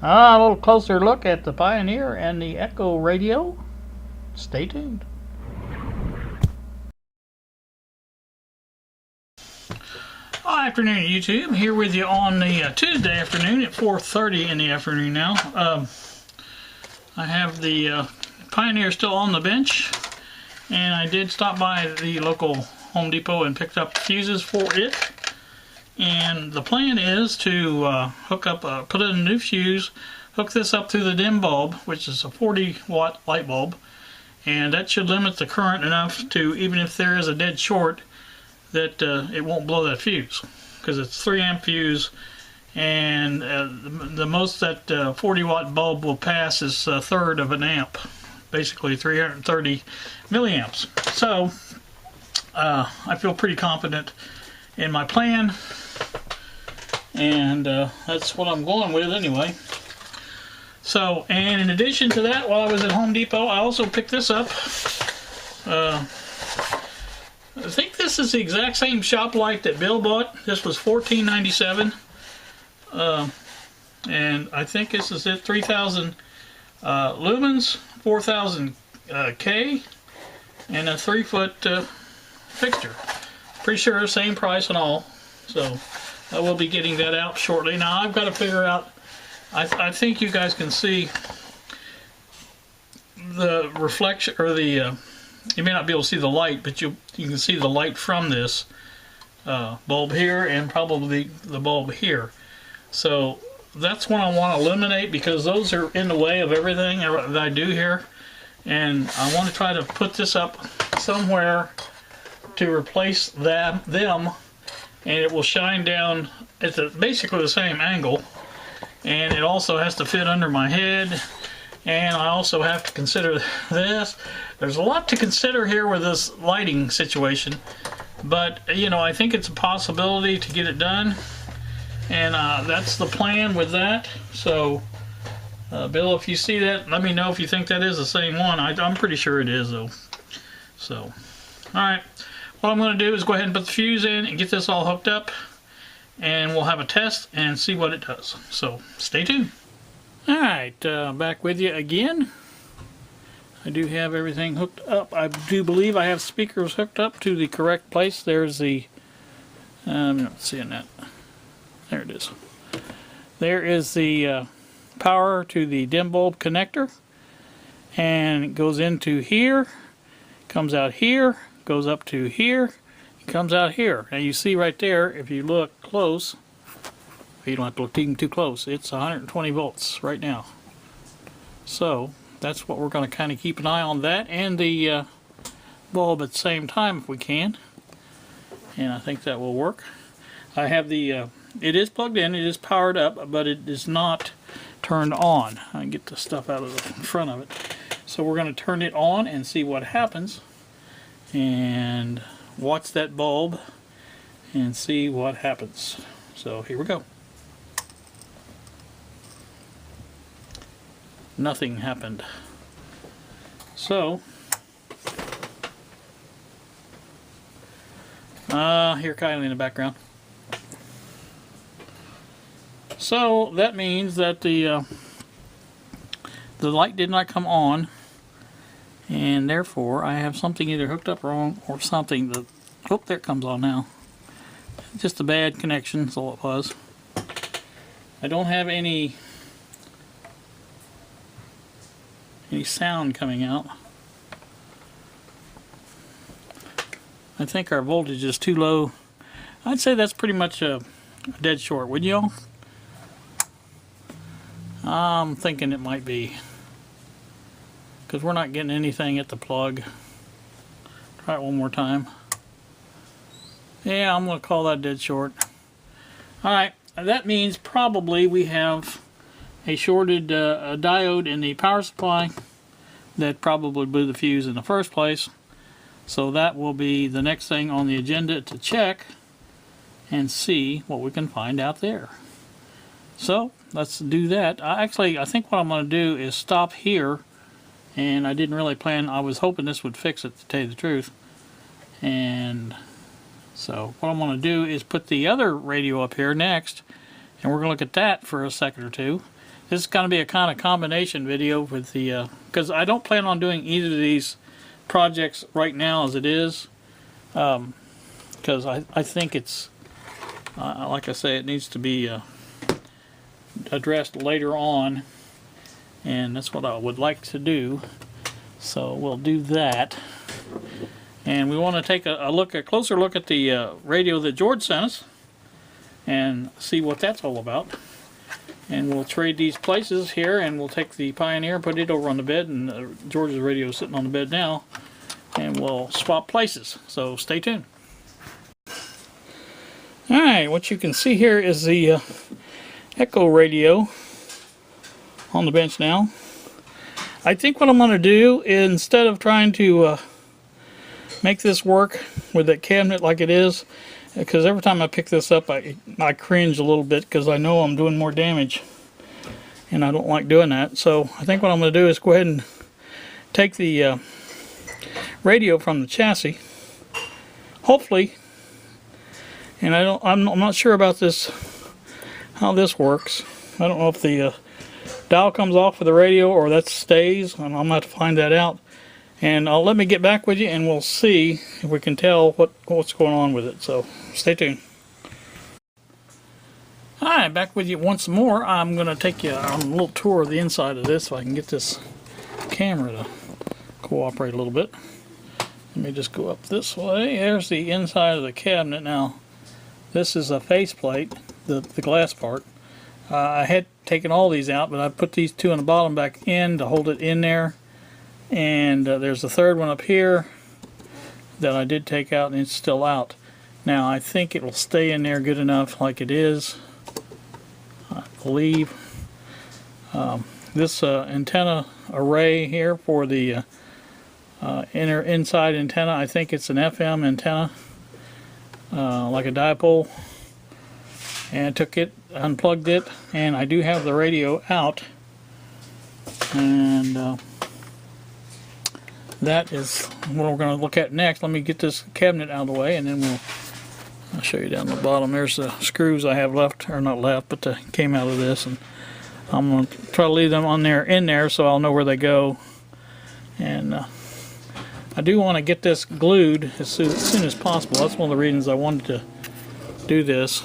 A little closer look at the Pioneer and the Ekco radio. Stay tuned. Afternoon, YouTube. Here with you on the Tuesday afternoon at 4:30 in the afternoon now. I have the Pioneer still on the bench, and I did stop by the local Home Depot and picked up fuses for it. And the plan is to hook up, put in a new fuse, hook this up through the dim bulb, which is a 40-watt light bulb, and that should limit the current enough to, even if there is a dead short, that it won't blow that fuse, because it's 3-amp fuse, and the most that 40-watt bulb will pass is a third of an amp, basically 330 milliamps. So I feel pretty confident in my plan, and that's what I'm going with anyway. So, and in addition to that, while I was at Home Depot, I also picked this up. I think this is the exact same shop light that Bill bought. This was $14.97, and I think this is it, 3,000 lumens, 4,000 K, and a 3-foot fixture. Pretty sure same price and all, so I will be getting that out shortly. Now I've got to figure out, I think you guys can see the reflection, or the you may not be able to see the light, but you can see the light from this bulb here, and probably the bulb here. So that's what I want to eliminate, because those are in the way of everything that I do here, and I want to try to put this up somewhere to replace them, and it will shine down at basically the same angle, and it also has to fit under my head. And I also have to consider this. There's a lot to consider here with this lighting situation, but you know, I think it's a possibility to get it done, and that's the plan with that. So Bill, if you see that, let me know if you think that is the same one. I'm pretty sure it is though. So alright, what I'm going to do is go ahead and put the fuse in and get this all hooked up, and we'll have a test and see what it does. So stay tuned. Alright, back with you again. I do have everything hooked up. I do believe I have speakers hooked up to the correct place. There's the, I'm not seeing that. There it is. There is the power to the dim bulb connector, and it goes into here, comes out here, goes up to here, comes out here. Now you see right there, if you look close, you don't have to look too close, it's 120 volts right now. So that's what we're going to kind of keep an eye on, that and the bulb at the same time if we can, and I think that will work. I have the it is plugged in, it is powered up, but it is not turned on. I can get the stuff out of the front of it. So we're going to turn it on and see what happens, and watch that bulb and see what happens. So here we go. Nothing happened. So here, Kylie in the background. So that means that the light did not come on, and therefore I have something either hooked up wrong or something that, oh, there it comes on now. Just a bad connection, that's all it was. I don't have any sound coming out. I think our voltage is too low. I'd say that's pretty much a dead short, wouldn't y'all? I'm thinking it might be, because we're not getting anything at the plug. Try it one more time. Yeah, I'm going to call that dead short. Alright, that means probably we have a shorted a diode in the power supply that probably blew the fuse in the first place. So that will be the next thing on the agenda to check and see what we can find out there. So let's do that. I think what I'm going to do is stop here, and I didn't really plan, I was hoping this would fix it, to tell you the truth. And so what I'm going to do is put the other radio up here next, and we're going to look at that for a second or two, This is going to be a kind of combination video with the, because I don't plan on doing either of these projects right now as it is, because I think it's, like I say, it needs to be addressed later on, and that's what I would like to do. So we'll do that. And we want to take a closer look at the radio that George sent us and see what that's all about. And we'll trade these places here, and we'll take the Pioneer and put it over on the bed, and George's radio is sitting on the bed now, and we'll swap places. So stay tuned. Alright, what you can see here is the Ekco radio on the bench now. I think what I'm going to do, instead of trying to make this work with that cabinet like it is, because every time I pick this up I cringe a little bit because I know I'm doing more damage, and I don't like doing that. So I think what I'm going to do is go ahead and take the radio from the chassis, hopefully, and I'm not sure about this, how this works. I don't know if the dial comes off with the radio or that stays, and I'm going to have to find that out. And let me get back with you, and we'll see if we can tell what's going on with it. So stay tuned. Alright, back with you once more. I'm going to take you on a little tour of the inside of this so I can get this camera to cooperate a little bit. Let me just go up this way. There's the inside of the cabinet. Now, this is a faceplate, the glass part. I had taken all these out, but I put these two on the bottom back in to hold it in there. And there's a third one up here that I did take out, and it's still out. Now I think it will stay in there good enough like it is, I believe. This antenna array here for the inside antenna, I think it's an FM antenna, like a dipole. And I took it, unplugged it, and I do have the radio out. And that is what we're going to look at next. Let me get this cabinet out of the way, and then I'll show you down the bottom. There's the screws I have left, or not left, but they came out of this, and I'm going to try to leave them in there so I'll know where they go. And I do want to get this glued as soon as possible. That's one of the reasons I wanted to do this.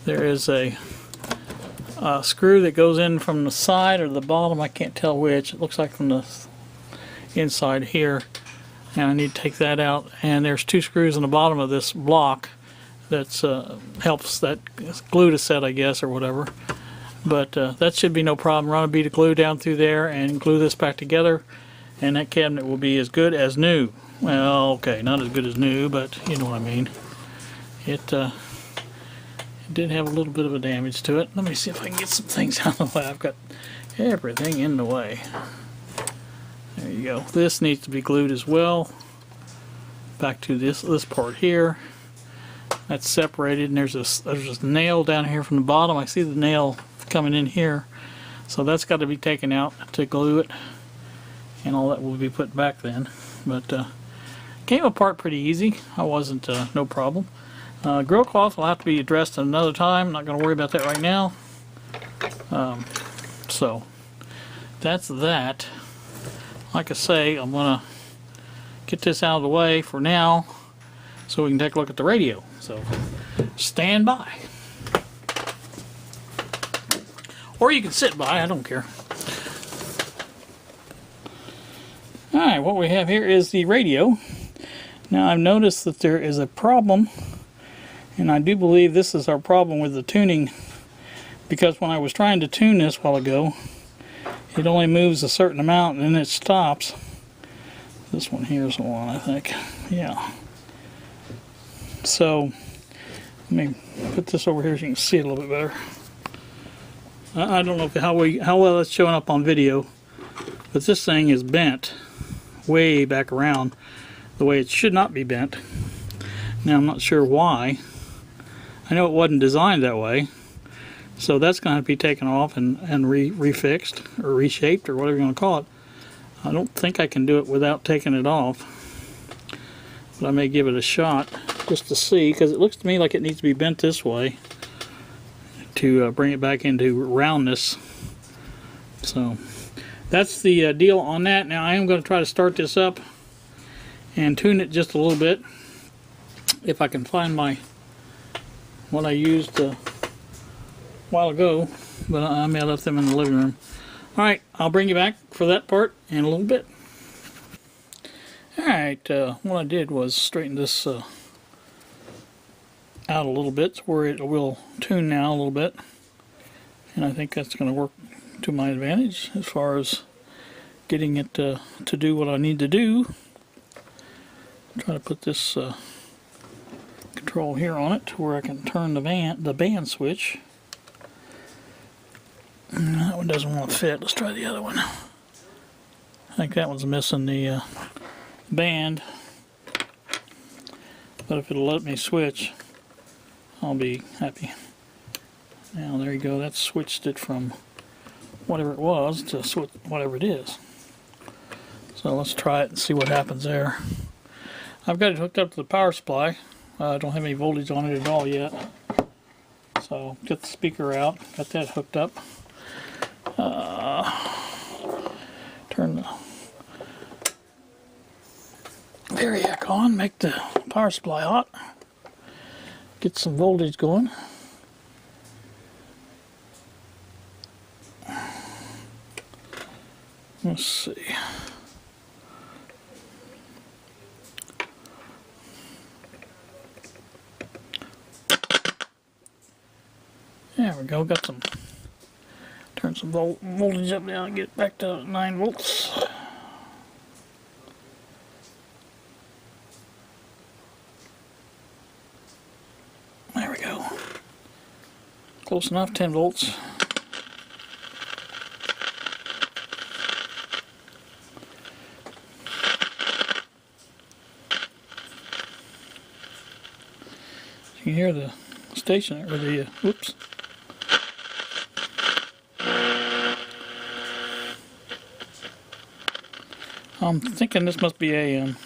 There is a screw that goes in from the side or the bottom, I can't tell which. It looks like from the inside here, and I need to take that out. And there's two screws in the bottom of this block that's helps that glue to set, I guess, or whatever. But that should be no problem. Run a bead of glue down through there and glue this back together, and that cabinet will be as good as new. Well, okay, not as good as new, but you know what I mean. It did have a little bit of a damage to it. Let me see if I can get some things out of the way. I've got everything in the way. There you go. This needs to be glued as well. Back to this part here. That's separated, and there's a nail down here from the bottom. I see the nail coming in here, so that's got to be taken out to glue it, and all that will be put back then. But came apart pretty easy. I wasn't no problem. Grill cloth will have to be addressed another time. I'm not going to worry about that right now. So that's that. Like I say, I'm going to get this out of the way for now so we can take a look at the radio. So stand by. Or you can sit by, I don't care. Alright, what we have here is the radio. Now I've noticed that there is a problem, and I do believe this is our problem with the tuning, because when I was trying to tune this a while ago, it only moves a certain amount and then it stops. This one here is the one, I think. Yeah. So let me put this over here so you can see it a little bit better. I don't know how well it's showing up on video, but this thing is bent way back around the way it should not be bent. Now I'm not sure why. I know it wasn't designed that way, so that's going to have to be taken off and refixed or reshaped or whatever you want to call it. I don't think I can do it without taking it off, but I may give it a shot just to see, because it looks to me like it needs to be bent this way. to bring it back into roundness. So that's the deal on that. Now I am going to try to start this up and tune it just a little bit, if I can find what I used a while ago, but I may have left them in the living room. Alright, I'll bring you back for that part in a little bit. Alright, what I did was straighten this out a little bit where it will tune now a little bit, and I think that's going to work to my advantage as far as getting it to do what I need to do. Try to put this control here on it to where I can turn the band switch. That one doesn't want to fit. Let's try the other one. I think that one's missing the band, but if it'll let me switch, I'll be happy. Now there you go, that switched it from whatever it was to switch whatever it is. So let's try it and see what happens there. I've got it hooked up to the power supply. I don't have any voltage on it at all yet. So get the speaker out, got that hooked up. Turn the variac on, make the power supply hot, get some voltage going. Let's see. There we go, got some, turn some voltage up now and get back to 9 volts. There we go. Close enough, 10 volts. You can hear the station, or the, whoops. I'm thinking this must be AM.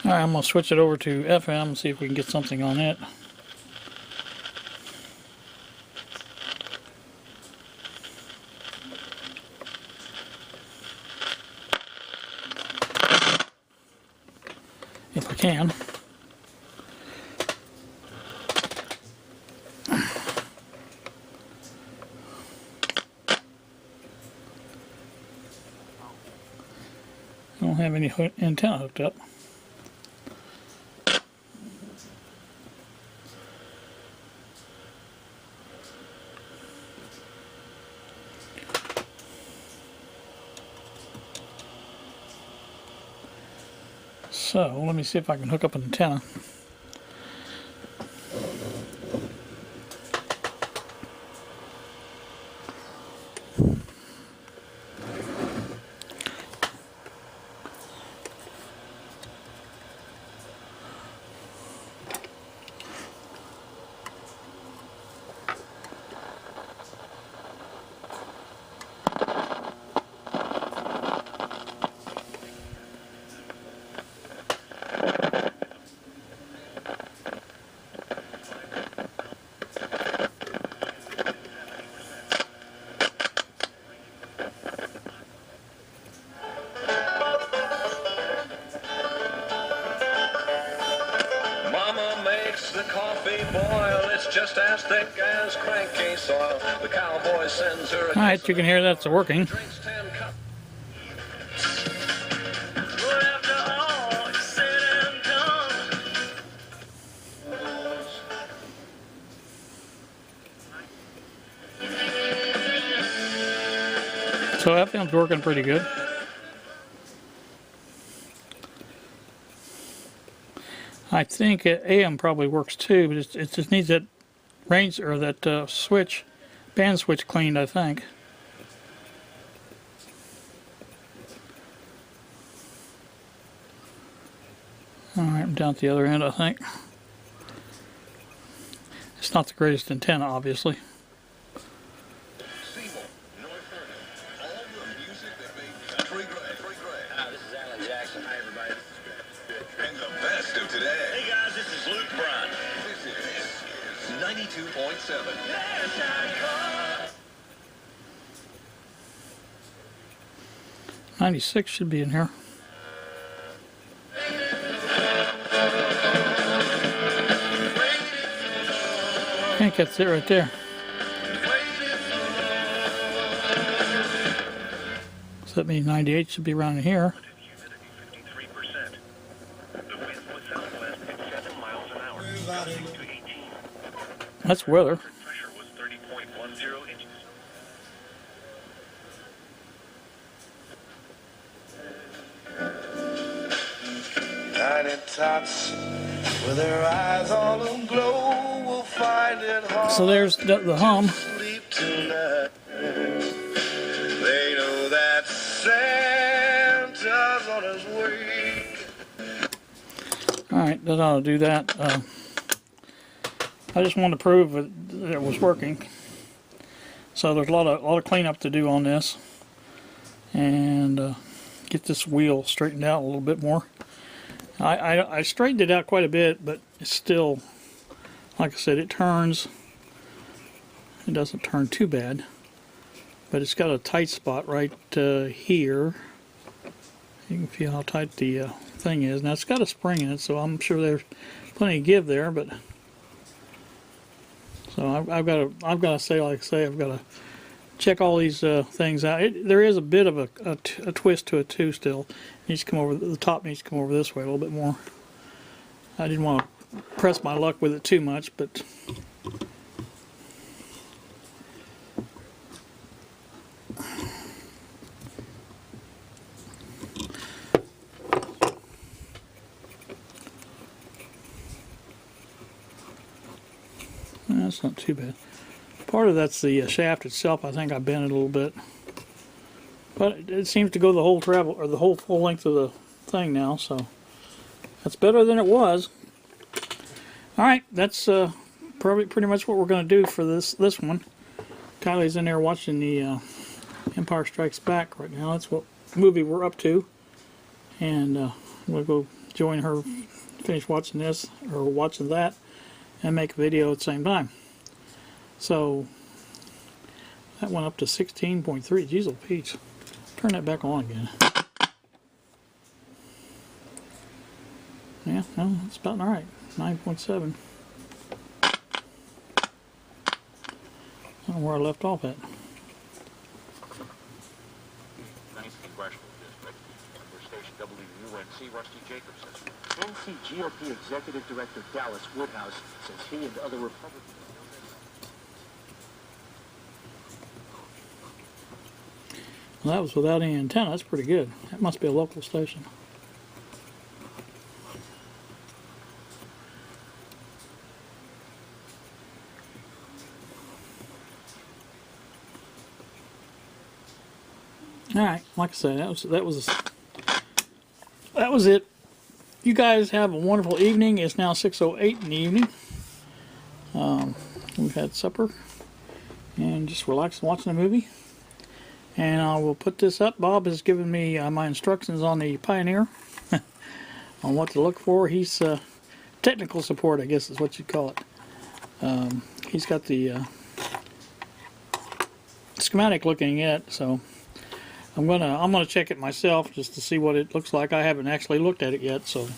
Alright, I'm going to switch it over to FM and see if we can get something on it. If I can. I don't have any antenna hooked up. So let me see if I can hook up an antenna. The coffee boil, it's just as thick as cranky soil. The cowboy sends her. Alright, you can hear that's working. So FM's working pretty good. I think AM probably works too, but it just needs that range or that switch, band switch cleaned, I think. Alright, I'm down at the other end, I think. It's not the greatest antenna, obviously. This is Alan Jackson. Hi, everybody. And the best of today. Hey, guys, this is Luke Bryan. This is 92.7. 96 should be in here. I think that's it right there. So that means 98 should be around in here. That's weather. Tots with their eyes all aglow will find it hard. So there's the hum. Sleep tonight. They know that Santa's on his way. Alright, that ought to do that. I just wanted to prove that it was working. So there's a lot of cleanup to do on this. And get this wheel straightened out a little bit more. I straightened it out quite a bit, but it's still, like I said, it turns. It doesn't turn too bad, but it's got a tight spot right here. You can feel how tight the thing is. Now it's got a spring in it, so I'm sure there's plenty of give there. But so I've got to say, like I say, I've got to check all these things out. There is a bit of a twist to it too. Still, it needs to come over. The top needs to come over this way a little bit more. I didn't want to press my luck with it too much, but that's not too bad. Part of that's the shaft itself. I think I bent it a little bit, but it seems to go the whole travel or the whole full length of the thing now. So that's better than it was. All right, that's probably pretty much what we're going to do for this one. Kylie's in there watching the Empire Strikes Back right now. That's what movie we're up to, and we'll go join her, finish watching this or watching that, and make a video at the same time. So that went up to 16.3. Jeez, oh Peach. Turn that back on again. Yeah, well, that's about alright. 9.7. I don't know where I left off at. NC GOP Executive Director Dallas Woodhouse says he and other Republicans. Well, that was without any antenna. That's pretty good. That must be a local station. All right, like I said, that was it. You guys have a wonderful evening. It's now 6:08 in the evening. We've had supper and just relaxing watching a movie. And I will put this up. Bob has given me my instructions on the Pioneer on what to look for. He's technical support, I guess is what you'd call it. He's got the schematic looking at, so I'm gonna check it myself just to see what it looks like. I haven't actually looked at it yet, so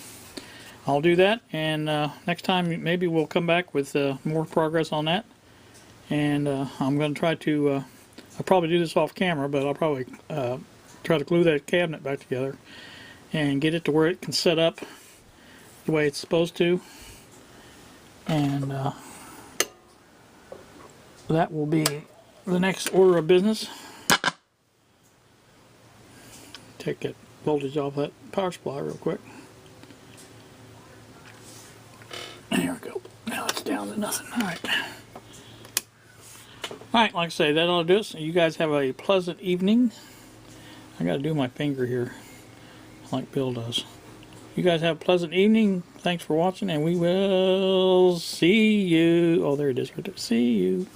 I'll do that. And next time maybe we'll come back with more progress on that. And I'm gonna try to. I'll probably do this off camera, but I'll probably try to glue that cabinet back together and get it to where it can set up the way it's supposed to. And that will be the next order of business. Take that voltage off that power supply real quick. There we go. Now it's down to nothing. All right. Alright, like I say, that ought to do it. So you guys have a pleasant evening. I got to do my finger here like Bill does. You guys have a pleasant evening. Thanks for watching, and we will see you. Oh, there it is right there. See you.